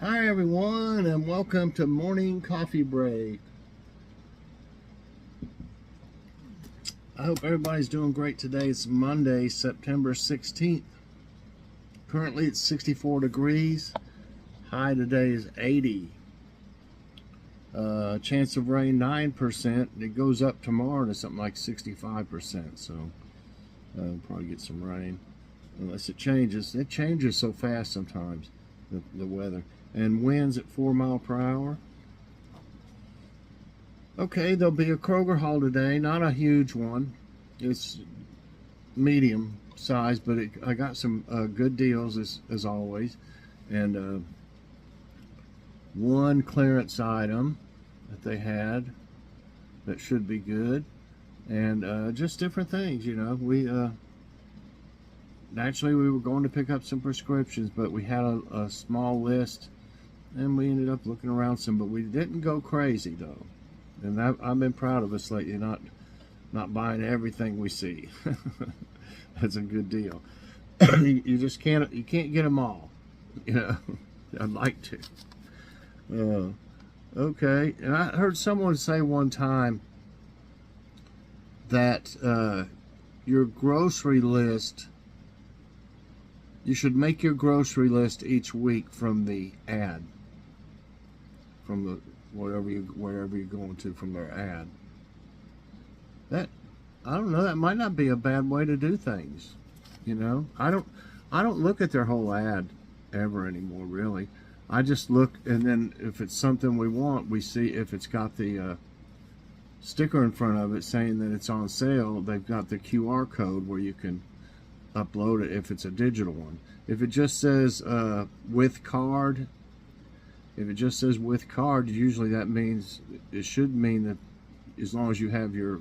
Hi everyone, and welcome to Morning Coffee Break. I hope everybody's doing great today. It's Monday, September 16th. Currently it's 64 degrees. High today is 80. Chance of rain 9%. It goes up tomorrow to something like 65%. So we'll probably get some rain unless it changes. It changes so fast sometimes, the weather. And winds at 4 miles per hour. Okay, there'll be a Kroger haul today, not a huge one. It's medium size, but I got some good deals as always. And one clearance item that they had that should be good. And just different things, you know. Naturally we were going to pick up some prescriptions, but we had a small list. And we ended up looking around some, but we didn't go crazy though. And I've been proud of us lately, not buying everything we see. That's a good deal. You just can't get them all. You know, I'd like to. Okay, and I heard someone say one time that your grocery list, you should make your grocery list each week from the ad. From the wherever you're going to, from their ad. That, I don't know, that might not be a bad way to do things. You know, I don't look at their whole ad ever anymore, really. I just look, and then if it's something we want, we see if it's got the sticker in front of it saying that it's on sale. They've got the QR code where you can upload it if it's a digital one. If it just says with card, usually that means, it should mean that as long as you have your,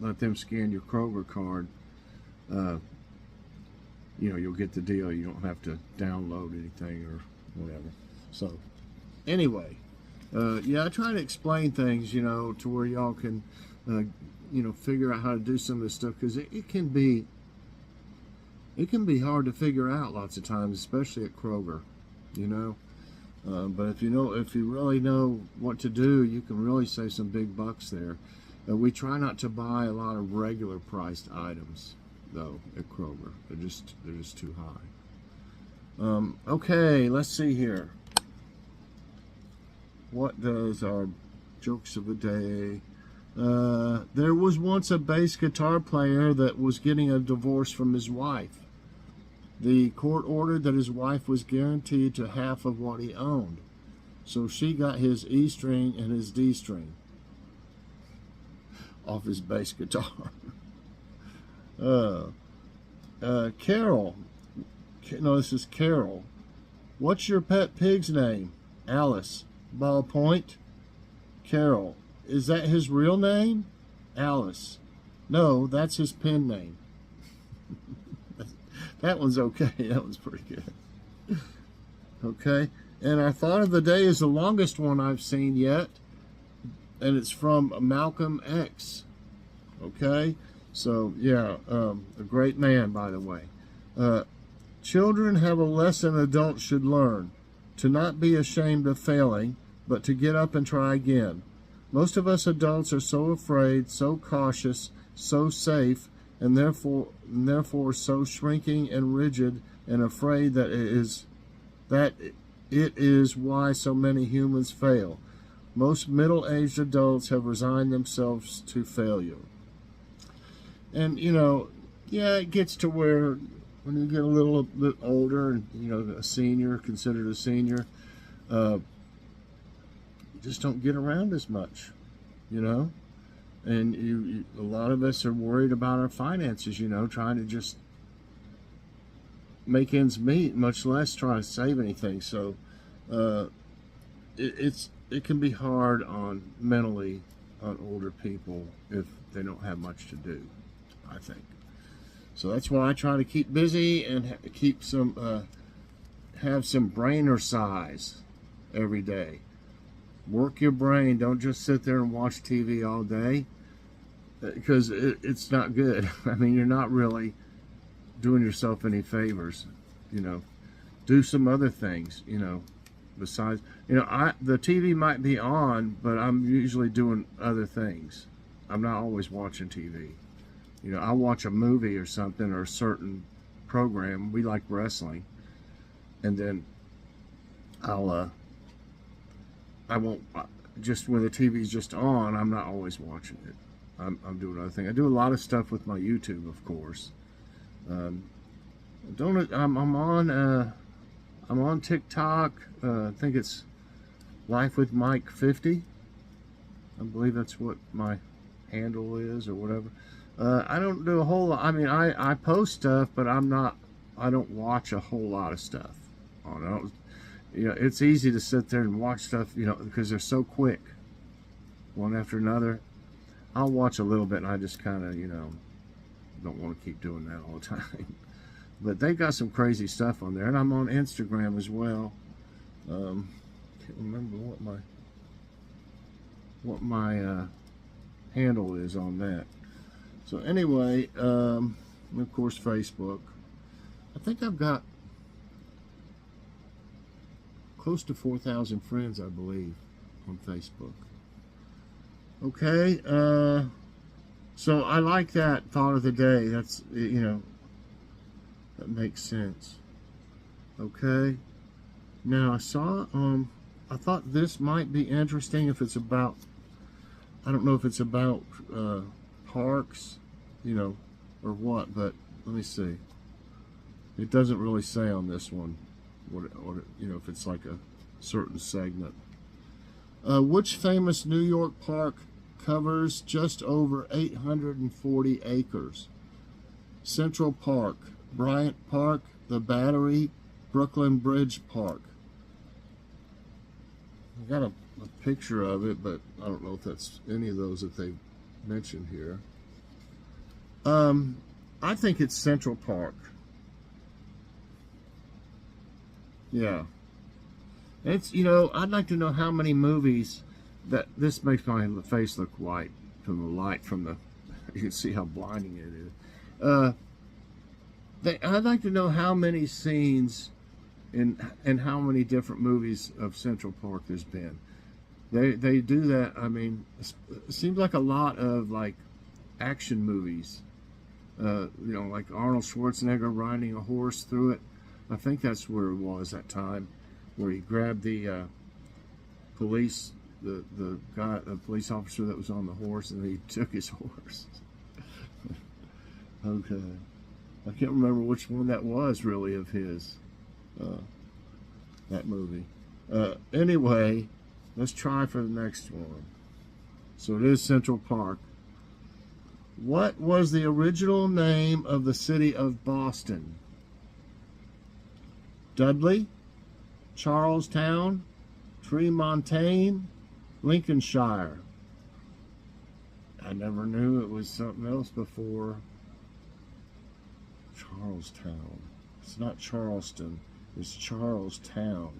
let them scan your Kroger card, you'll get the deal. You don't have to download anything or whatever. So, anyway, I try to explain things, to where y'all can, figure out how to do some of this stuff, because it can be hard to figure out lots of times, especially at Kroger, but if you really know what to do, you can really save some big bucks there. We try not to buy a lot of regular priced items, though, at Kroger. They're just too high. Okay, let's see here. What does our jokes of the day? There was once a bass guitar player that was getting a divorce from his wife. The court ordered that his wife was guaranteed to half of what he owned. So she got his E string and his D string off his bass guitar. Carol. No, this is Carol. What's your pet pig's name? Alice. Ballpoint. Carol. Is that his real name? Alice. No, that's his pen name. That one's okay. That one's pretty good. Okay. And our thought of the day is the longest one I've seen yet. And it's from Malcolm X. Okay. So, yeah, a great man, by the way. Children have a lesson adults should learn. To not be ashamed of failing, but to get up and try again. Most of us adults are so afraid, so cautious, so safe, and therefore so shrinking and rigid and afraid that it is why so many humans fail. Most middle-aged adults have resigned themselves to failure. And, it gets to where when you get a little bit older and, a senior, considered a senior, you just don't get around as much, And a lot of us are worried about our finances, trying to just make ends meet, much less try to save anything. So it can be hard mentally on older people if they don't have much to do, I think. So that's why I try to keep busy and keep have some brain exercise every day. Work your brain. Don't just sit there and watch TV all day, because it's not good. I mean, you're not really doing yourself any favors. Do some other things. besides, the TV might be on, but I'm usually doing other things. I'm not always watching TV. I'll watch a movie or something, or a certain program. We like wrestling, and then I won't, just when the TV's just on, I'm not always watching it. I'm doing other things. I do a lot of stuff with my YouTube, of course. I'm on TikTok. I think it's Life with Mike 50. I believe that's what my handle is, or whatever. I don't do a whole lot. I mean, I post stuff, but I don't watch a whole lot of stuff on it. It's easy to sit there and watch stuff, because they're so quick, one after another. I'll watch a little bit, and I just kind of, don't want to keep doing that all the time. But they got some crazy stuff on there, and I'm on Instagram as well. Can't remember what my handle is on that. So anyway, of course, Facebook. I think I've got close to 4,000 friends, I believe, on Facebook. Okay, so I like that thought of the day. That's, that makes sense. Okay, now I thought this might be interesting if it's about, I don't know if it's about parks, or what, but let me see. It doesn't really say on this one what if it's like a certain segment. Which famous New York park covers just over 840 acres? Central Park, Bryant Park, the Battery, Brooklyn Bridge Park. I got a picture of it, but I don't know if that's any of those that they mentioned here. I think it's Central Park. Yeah. It's, I'd like to know how many movies that, this makes my face look white from the light from the, you can see how blinding it is. I'd like to know how many scenes and how many different movies of Central Park there's been. They do that. I mean, it seems like a lot of like action movies. Like Arnold Schwarzenegger riding a horse through it. I think that's where it was that time, where he grabbed the police, the police officer that was on the horse, and he took his horse. Okay, I can't remember which one that was really of his, that movie. Anyway, let's try for the next one. So it is Central Park. What was the original name of the city of Boston? Dudley, Charlestown, Tremontaine, Lincolnshire. I never knew it was something else before. Charlestown. It's not Charleston. It's Charlestown.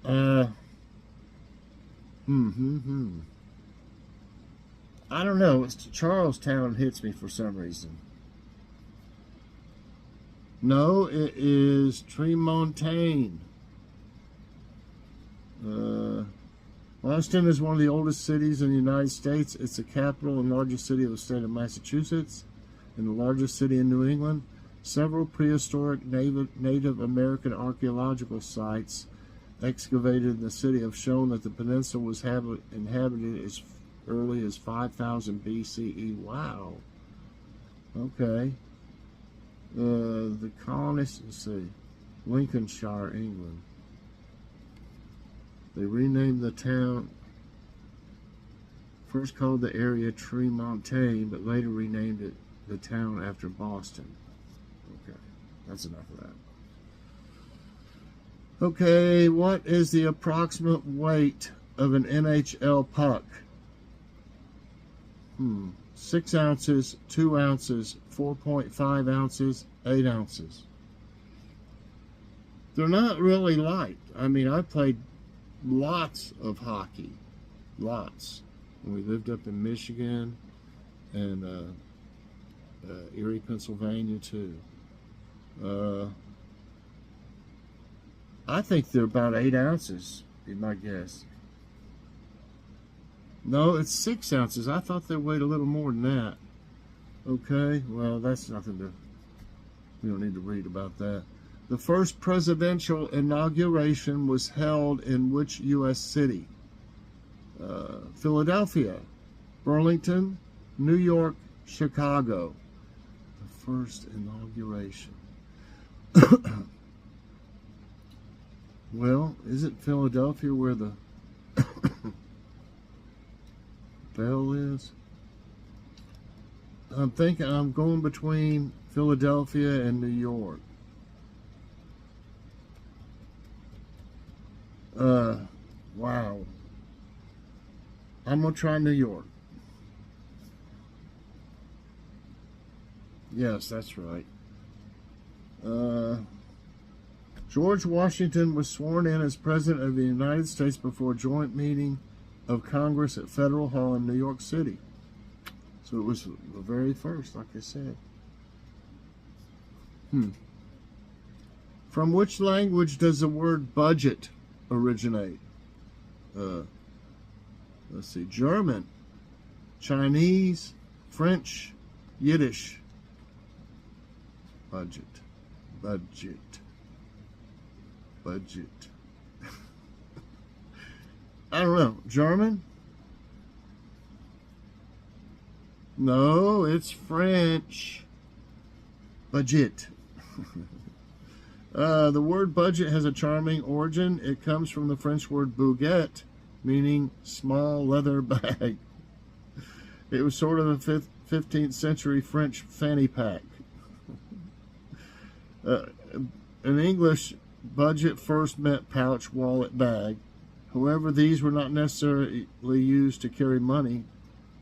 I don't know. Charlestown hits me for some reason. No, it is Tremontaine. Boston is one of the oldest cities in the United States. It's the capital and largest city of the state of Massachusetts, and the largest city in New England. Several prehistoric Native American archaeological sites excavated in the city have shown that the peninsula was inhabited as early as 5000 BCE. Wow. Okay. The colonists, let's see, Lincolnshire, England. They renamed the town, first called the area Tremontaine, but later renamed it the town after Boston. Okay, that's enough of that. Okay, what is the approximate weight of an NHL puck? 6 ounces, 2 ounces, 4.5 ounces, 8 ounces. They're not really light. I mean, I played lots of hockey. Lots. When we lived up in Michigan and Erie, Pennsylvania, too. I think they're about 8 ounces, be my guess. No, it's 6 ounces. I thought they weighed a little more than that. Okay, well, that's nothing to, we don't need to read about that. The first presidential inauguration was held in which U.S. city? Philadelphia, Burlington, New York, Chicago. The first inauguration. Well, isn't Philadelphia where the bell is? I'm thinking I'm going between Philadelphia and New York. Wow. I'm going to try New York. Yes, that's right. George Washington was sworn in as President of the United States before a joint meeting of Congress at Federal Hall in New York City. So it was the very first, like I said. From which language does the word budget originate? Let's see, German, Chinese, French, Yiddish. Budget. I don't know. German? No, it's French. Budget. The word budget has a charming origin. It comes from the French word baguette, meaning small leather bag. It was sort of a 15th century French fanny pack. In English, budget first meant pouch, wallet, bag. However, these were not necessarily used to carry money.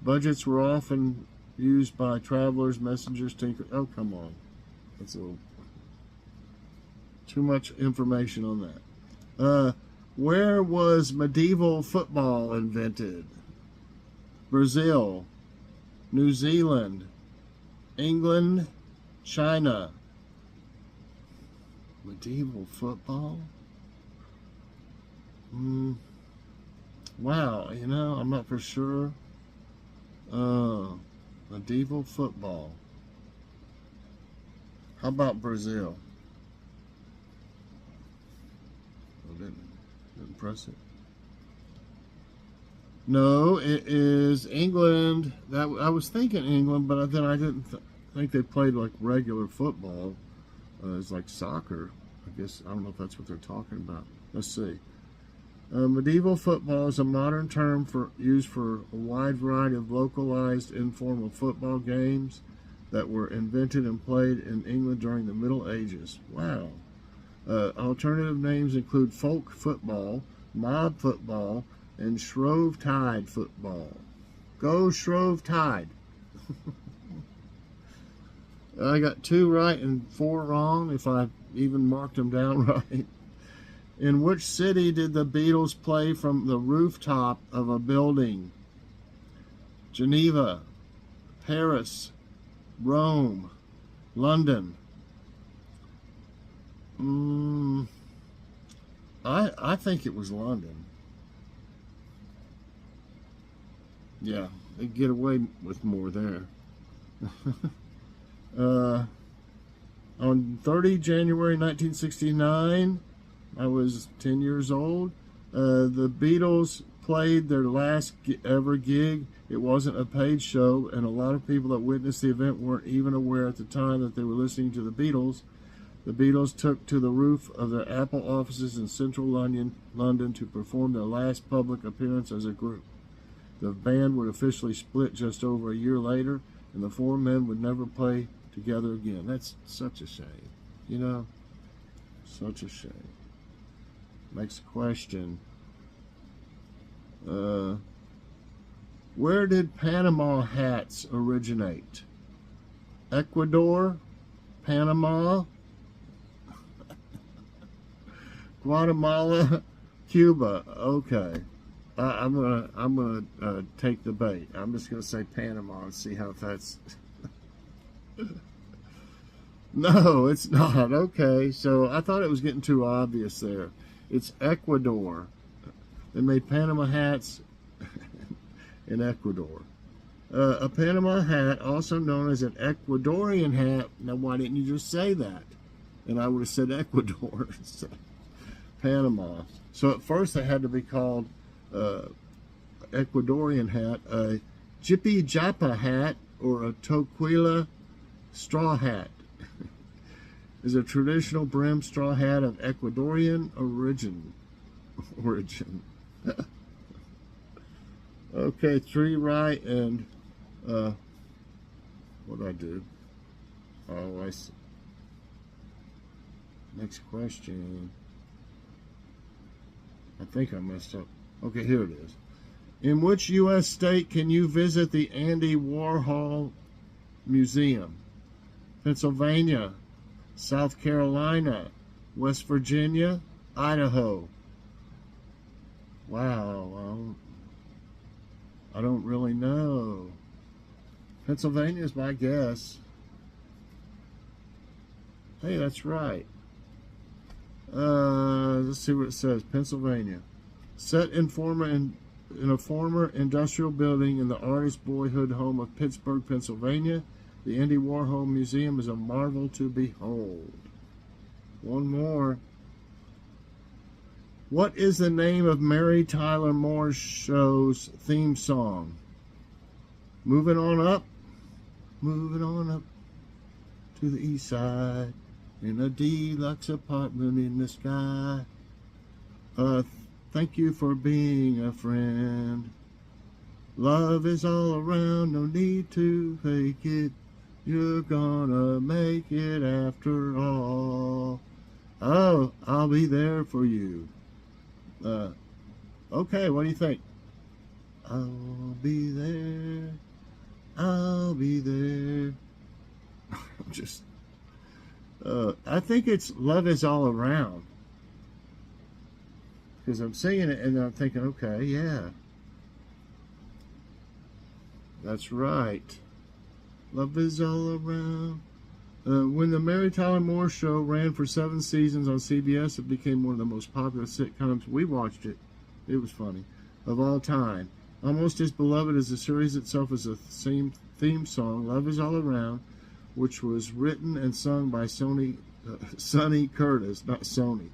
Budgets were often used by travelers, messengers, tinkers. Oh, come on. That's a little too much information on that. Where was medieval football invented? Brazil, New Zealand, England, China. Medieval football? Wow, you know, I'm not for sure. Medieval football. How about Brazil? I didn't press it. No, it is England. That I was thinking England, but then I didn't think they played like regular football. It's like soccer. I guess I don't know if that's what they're talking about. Let's see. Medieval football is a modern term used for a wide variety of localized informal football games that were invented and played in England during the Middle Ages. Wow. Alternative names include folk football, mob football, and Shrovetide football. Go Shrovetide. I got 2 right and 4 wrong, if I even marked them down right. In which city did the Beatles play from the rooftop of a building? Geneva, Paris, Rome, London. I think it was London. Yeah, they get away with more there. On 30 January 1969, I was 10 years old. The Beatles played their last ever gig. It wasn't a paid show, and a lot of people that witnessed the event weren't even aware at the time that they were listening to the Beatles. The Beatles took to the roof of their Apple offices in central London to perform their last public appearance as a group. The band would officially split just over a year later, and the 4 men would never play together again. That's such a shame, you know? Such a shame. Next question. Where did Panama hats originate? Ecuador, Panama, Guatemala, Cuba. Okay, I'm gonna take the bait. I'm just gonna say Panama and see how that's. No, it's not. Okay, so I thought it was getting too obvious there. It's Ecuador. They made Panama hats in Ecuador. A Panama hat, also known as an Ecuadorian hat. Now, why didn't you just say that? And I would have said Ecuador. Panama. So at first they had to be called Ecuadorian hat, a Jippy Japa hat, or a Toquila straw hat. Is a traditional brim straw hat of Ecuadorian origin. Okay, 3 right, and what do I do? Oh, I see. Next question. I think I messed up. Okay, here it is. In which U.S. state can you visit the Andy Warhol Museum? Pennsylvania, South Carolina, West Virginia, Idaho. Wow, I don't really know. Pennsylvania is my guess. Hey, that's right. Let's see what it says. Pennsylvania. Set in a former industrial building in the artist's boyhood home of Pittsburgh, Pennsylvania, the Andy Warhol Museum is a marvel to behold. One more. What is the name of Mary Tyler Moore's show's theme song? Moving on up to the east side, in a deluxe apartment in the sky. Thank you for being a friend. Love is all around, no need to fake it. You're gonna make it after all. Oh, I'll be there for you. Okay, what do you think? I'll be there. I'll be there. Just, I think it's love is all around. Because I'm singing it and I'm thinking, okay, yeah. That's right. Love is all around. When the Mary Tyler Moore Show ran for 7 seasons on CBS, it became one of the most popular sitcoms. We watched it. It was funny. Of all time. Almost as beloved as the series itself as a theme song, Love is All Around, which was written and sung by Sonny Curtis, not Sony.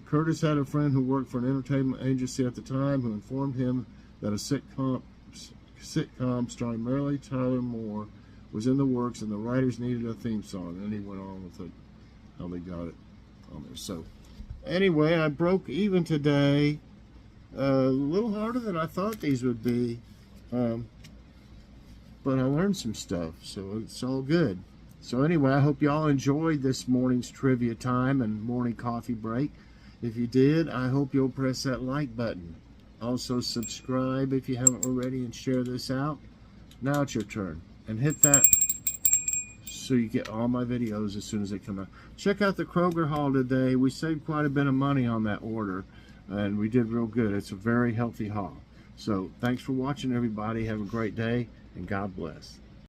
Curtis had a friend who worked for an entertainment agency at the time who informed him that a sitcom starring Mary Tyler Moore was in the works and the writers needed a theme song. And then he went on with it, how they got it on there. So anyway, I broke even today. A little harder than I thought these would be, but I learned some stuff, so it's all good. So anyway, I hope y'all enjoyed this morning's trivia time and morning coffee break. If you did, I hope you'll press that like button. Also subscribe if you haven't already and share this out. Now it's your turn. And hit that so you get all my videos as soon as they come out. Check out the Kroger haul today. We saved quite a bit of money on that order. And we did real good. It's a very healthy haul. So thanks for watching, everybody. Have a great day, and God bless.